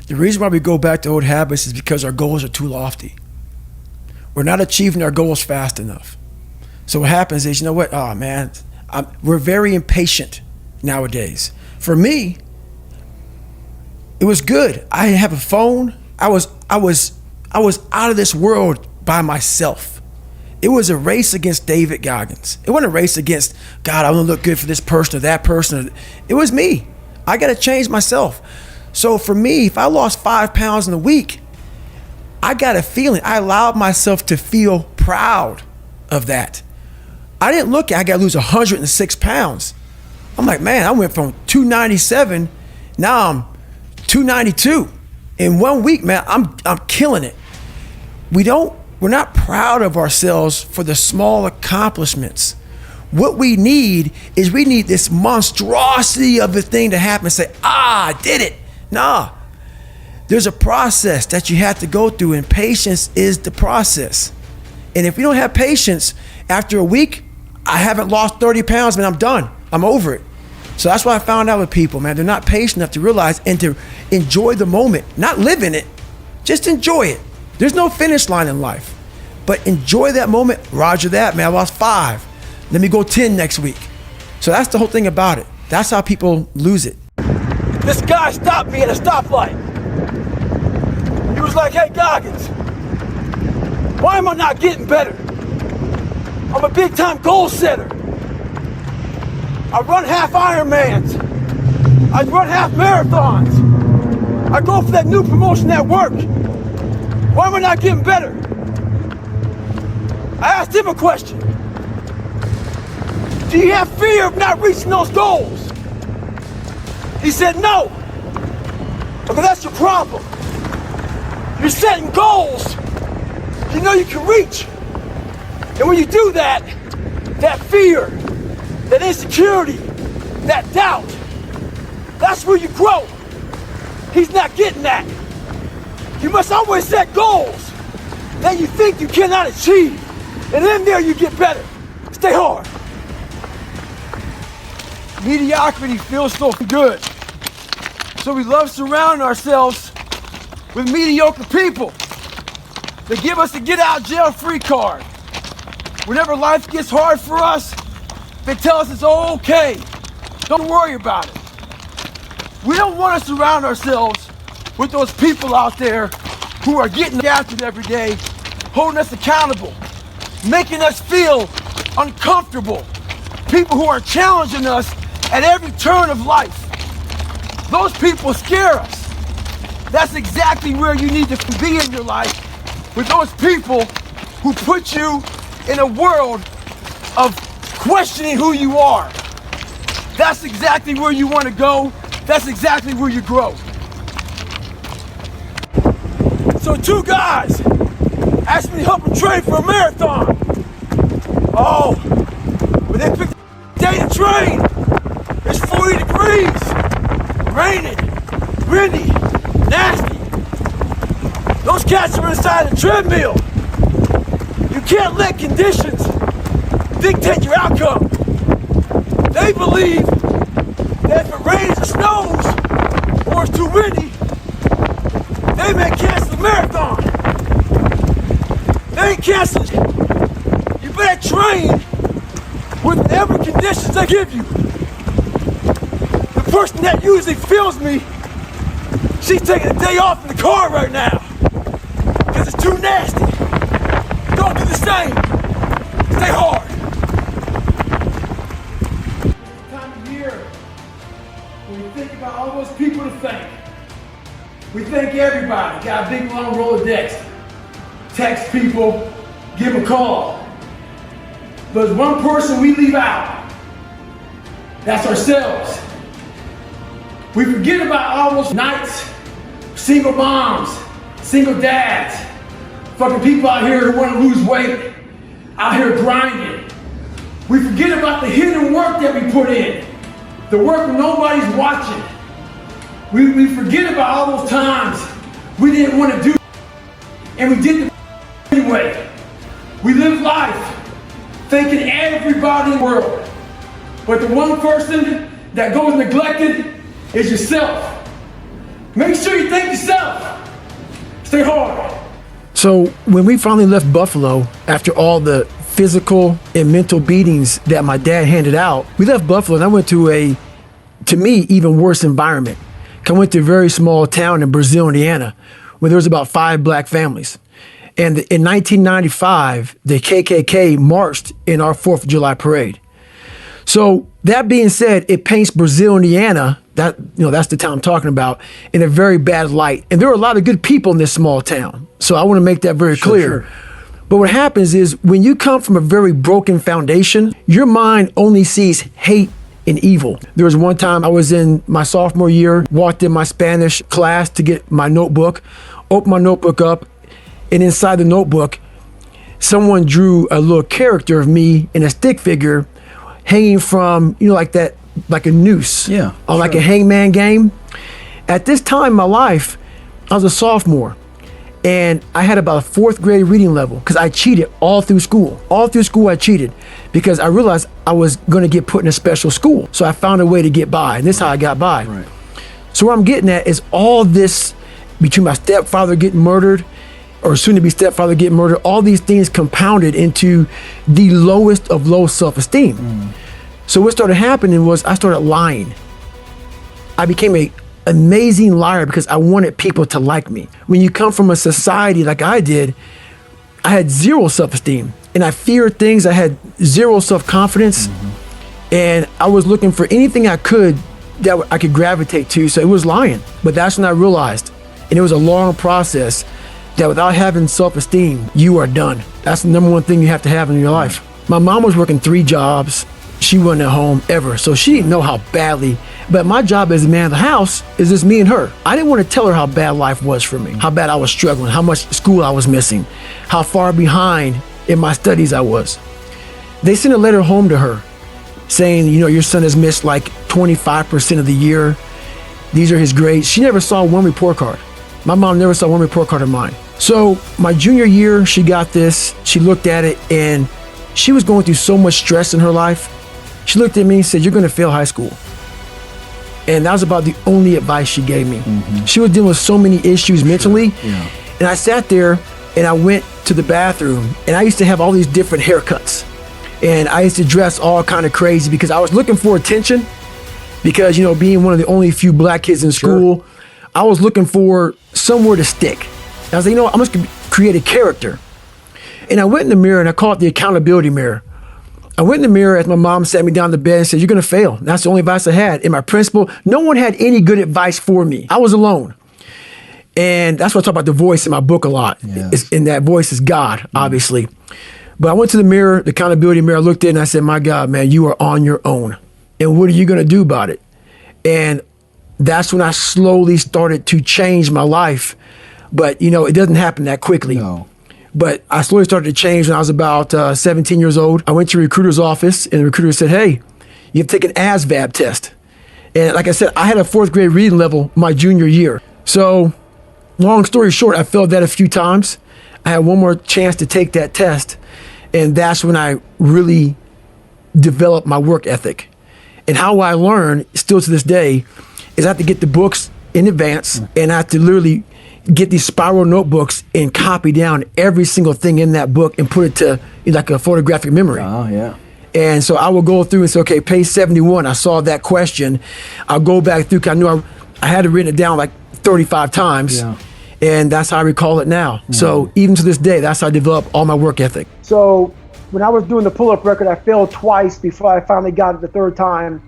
The reason why we go back to old habits is because our goals are too lofty. We're not achieving our goals fast enough. So what happens is, you know what? Oh man, we're very impatient nowadays. For me, it was good. I didn't have a phone. I was out of this world by myself. It was a race against David Goggins. It wasn't a race against, God, I want to look good for this person or that person. It was me. I got to change myself. So for me, if I lost 5 pounds in a week, I got a feeling. I allowed myself to feel proud of that. I didn't look at, I got to lose 106 pounds. I'm like, man, I went from 297, now I'm 292. In 1 week, man, I'm killing it. We're not proud of ourselves for the small accomplishments. What we need is this monstrosity of the thing to happen and say, I did it. Nah, there's a process that you have to go through, and patience is the process. And if we don't have patience, after a week, I haven't lost 30 pounds, man, I'm done. I'm over it. So that's what I found out with people, man. They're not patient enough to realize and to enjoy the moment, not live in it, just enjoy it. There's no finish line in life, but enjoy that moment. Roger that, man, I lost 5. Let me go 10 next week. So that's the whole thing about it. That's how people lose it. This guy stopped me at a stoplight. He was like, hey, Goggins, why am I not getting better? I'm a big time goal setter. I run half Ironmans. I run half marathons. I go for that new promotion at work. Why am I not getting better? I asked him a question. Do you have fear of not reaching those goals? He said no. But that's your problem. You're setting goals you know you can reach. And when you do that, that fear, that insecurity, that doubt, that's where you grow. He's not getting that. You must always set goals that you think you cannot achieve. And in there you get better. Stay hard. Mediocrity feels so good. So we love surrounding ourselves with mediocre people. They give us a get out jail free card. Whenever life gets hard for us, they tell us it's okay. Don't worry about it. We don't want to surround ourselves with those people out there who are getting after it every day, holding us accountable, making us feel uncomfortable. People who are challenging us at every turn of life. Those people scare us. That's exactly where you need to be in your life, with those people who put you in a world of questioning who you are. That's exactly where you want to go. That's exactly where you grow. So 2 guys asked me to help them train for a marathon. Oh, when they picked the day to train, it's 40 degrees, raining, windy, nasty. Those cats are inside the treadmill. You can't let conditions dictate your outcome. They believe that if it rains or snows or it's too windy, they may cancel the marathon. They ain't canceling it. You better train with whatever conditions they give you. The person that usually fills me, she's taking a day off in the car right now because it's too nasty. Don't do the same. Stay hard. Time of year when we think about all those people to thank. We thank everybody. Got a big long Rolodex. Text people, give them a call. But there's one person we leave out. That's ourselves. We forget about all those nights, single moms, single dads, fucking people out here who want to lose weight, out here grinding. We forget about the hidden work that we put in, the work when nobody's watching. We forget about all those times we didn't want to do, and we did it anyway. We live life thanking everybody in the world, but the one person that goes neglected is yourself. Make sure you thank yourself. Stay hard. So when we finally left Buffalo, after all the physical and mental beatings that my dad handed out, we left Buffalo and I went to a, to me, even worse environment. I went to a very small town in Brazil, Indiana, where there was about 5 black families. And in 1995, the KKK marched in our 4th of July parade. So that being said, it paints Brazil, Indiana, that, that's the town I'm talking about, in a very bad light. And there are a lot of good people in this small town. So I want to make that very clear. Sure. But what happens is when you come from a very broken foundation, your mind only sees hate and evil. There was one time I was in my sophomore year, walked in my Spanish class to get my notebook, opened my notebook up, and inside the notebook, someone drew a little character of me in a stick figure hanging from, like that, like a noose. Yeah. Or like a hangman game. At this time in my life, I was a sophomore. And I had about a 4th grade reading level because I cheated all through school. All through school I cheated because I realized I was going to get put in a special school. So I found a way to get by, and this is how I got by. Right. So what I'm getting at is all this, between my stepfather getting murdered, or soon to be stepfather getting murdered, all these things compounded into the lowest of low self-esteem. So what started happening was I started lying. I became a amazing liar because I wanted people to like me. When you come from a society like I did, I had 0 self-esteem and I feared things. I had 0 self-confidence, and I was looking for anything I could that I could gravitate to. So it was lying. But that's when I realized, and it was a long process, that without having self-esteem, you are done. That's the number one thing you have to have in your life. My mom was working 3 jobs. She wasn't at home ever, so she didn't know how badly. But my job as the man of the house is just me and her. I didn't want to tell her how bad life was for me, how bad I was struggling, how much school I was missing, how far behind in my studies I was. They sent a letter home to her saying, your son has missed like 25% of the year. These are his grades. She never saw one report card. My mom never saw one report card of mine. So my junior year, she got this. She looked at it, and she was going through so much stress in her life. She looked at me and said, "You're going to fail high school." And that was about the only advice she gave me. She was dealing with so many issues mentally. Yeah. And I sat there and I went to the bathroom, and I used to have all these different haircuts. And I used to dress all kind of crazy because I was looking for attention. Because, being one of the only few black kids in school, I was looking for somewhere to stick. I was like, I'm just gonna create a character. And I went in the mirror, and I called it the accountability mirror. I went in the mirror as my mom sat me down in the bed and said, "You're gonna fail." And that's the only advice I had. And my principal, no one had any good advice for me. I was alone. And that's why I talk about the voice in my book a lot. Yes. And that voice is God, obviously. But I went to the mirror, the accountability mirror, I looked in and I said, "My God, man, you are on your own. And what are you gonna do about it?" And that's when I slowly started to change my life. But, it doesn't happen that quickly. No. But I slowly started to change when I was about 17 years old. I went to a recruiter's office, and the recruiter said, "Hey, you have to take an ASVAB test." And like I said, I had a 4th grade reading level my junior year. So long story short, I failed that a few times. I had one more chance to take that test. And that's when I really developed my work ethic. And how I learn, still to this day, is I have to get the books in advance, and I have to literally get these spiral notebooks and copy down every single thing in that book and put it to like a photographic memory. Oh, yeah. And so I will go through and say, okay, page 71, I saw that question. I'll go back through, 'cause I knew I had it written it down like 35 times. Yeah. And that's how I recall it now. So even to this day, that's how I developed all my work ethic. So when I was doing the pull-up record, I failed twice before I finally got it the 3rd time.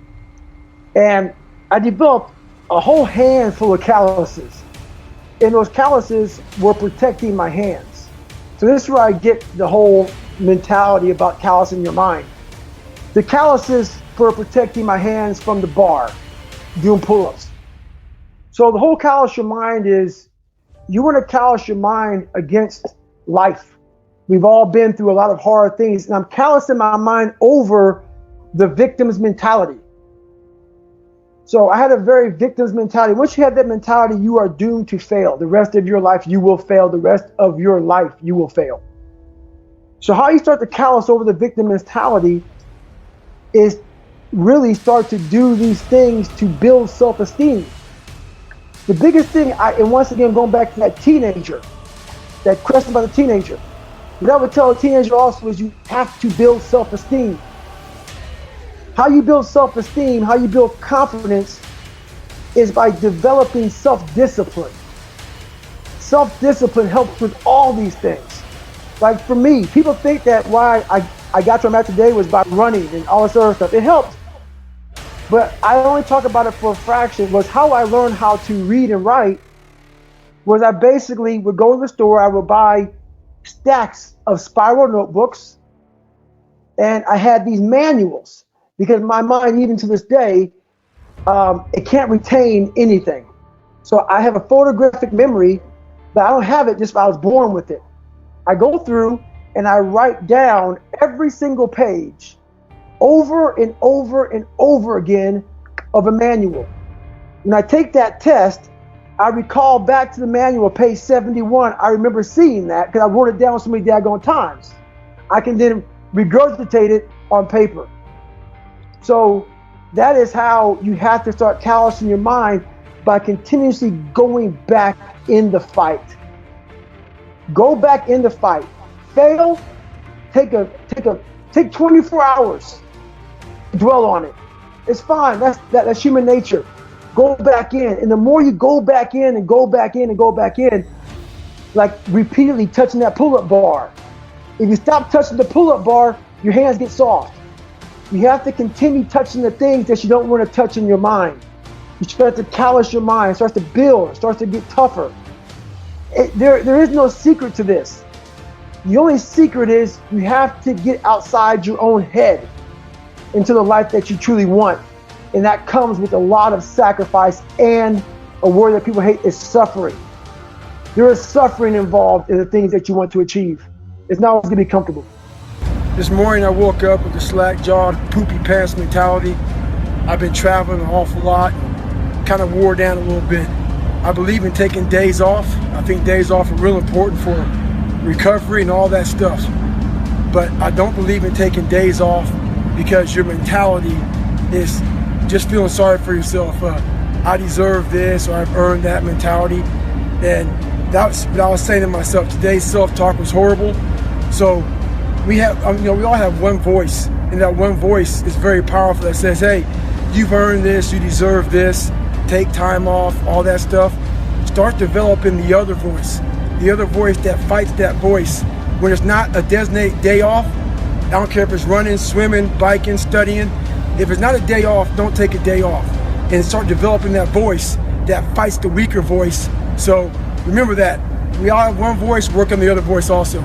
And I developed a whole handful of calluses. And those calluses were protecting my hands. So this is where I get the whole mentality about callous in your mind. The calluses were protecting my hands from the bar, doing pull-ups. So the whole callous your mind is, you want to callous your mind against life. We've all been through a lot of hard things, and I'm callousing my mind over the victim's mentality. So I had a very victim's mentality. Once you have that mentality, you are doomed to fail. The rest of your life, you will fail. The rest of your life, you will fail. So how you start to callous over the victim mentality is really start to do these things to build self-esteem. The biggest thing, and once again, going back to that teenager, that question about the teenager, what I would tell a teenager also is you have to build self-esteem. How you build self-esteem, how you build confidence is by developing self-discipline. Self-discipline helps with all these things. Like for me, people think that why I got to where I'm at today was by running and all this other stuff. It helped. But I only talk about it for a fraction. Was how I learned how to read and write was I basically would go to the store, I would buy stacks of spiral notebooks, and I had these manuals because my mind, even to this day, it can't retain anything. So I have a photographic memory, but I don't have it just I was born with it. I go through and I write down every single page over and over and over again of a manual. When I take that test, I recall back to the manual, page 71. I remember seeing that because I wrote it down so many daggone times. I can then regurgitate it on paper. So that is how you have to start callousing your mind, by continuously going back in the fight. Go back in the fight. Fail, take 24 hours. Dwell on it. It's fine. That's human nature. Go back in, and the more you go back in and go back in and go back in, like repeatedly touching that pull-up bar. If you stop touching the pull-up bar, your hands get soft. You have to continue touching the things that you don't want to touch in your mind. You start to callous your mind. It starts to build. It starts to get tougher. There is no secret to this. The only secret is you have to get outside your own head into the life that you truly want. And that comes with a lot of sacrifice, and a word that people hate is suffering. There is suffering involved in the things that you want to achieve. It's not always going to be comfortable. This morning I woke up with a slack-jawed, poopy pants mentality. I've been traveling an awful lot, kind of wore down a little bit. I believe in taking days off. I think days off are real important for recovery and all that stuff. But I don't believe in taking days off because your mentality is just feeling sorry for yourself. I deserve this, or I've earned that mentality. And that's what I was saying to myself. Today's self-talk was horrible. So we all have one voice, and that one voice is very powerful. That says, hey, you've earned this, you deserve this, take time off, all that stuff. Start developing the other voice that fights that voice. When it's not a designated day off, I don't care if it's running, swimming, biking, studying. If it's not a day off, don't take a day off. And start developing that voice that fights the weaker voice. So remember that. We all have one voice, work on the other voice also.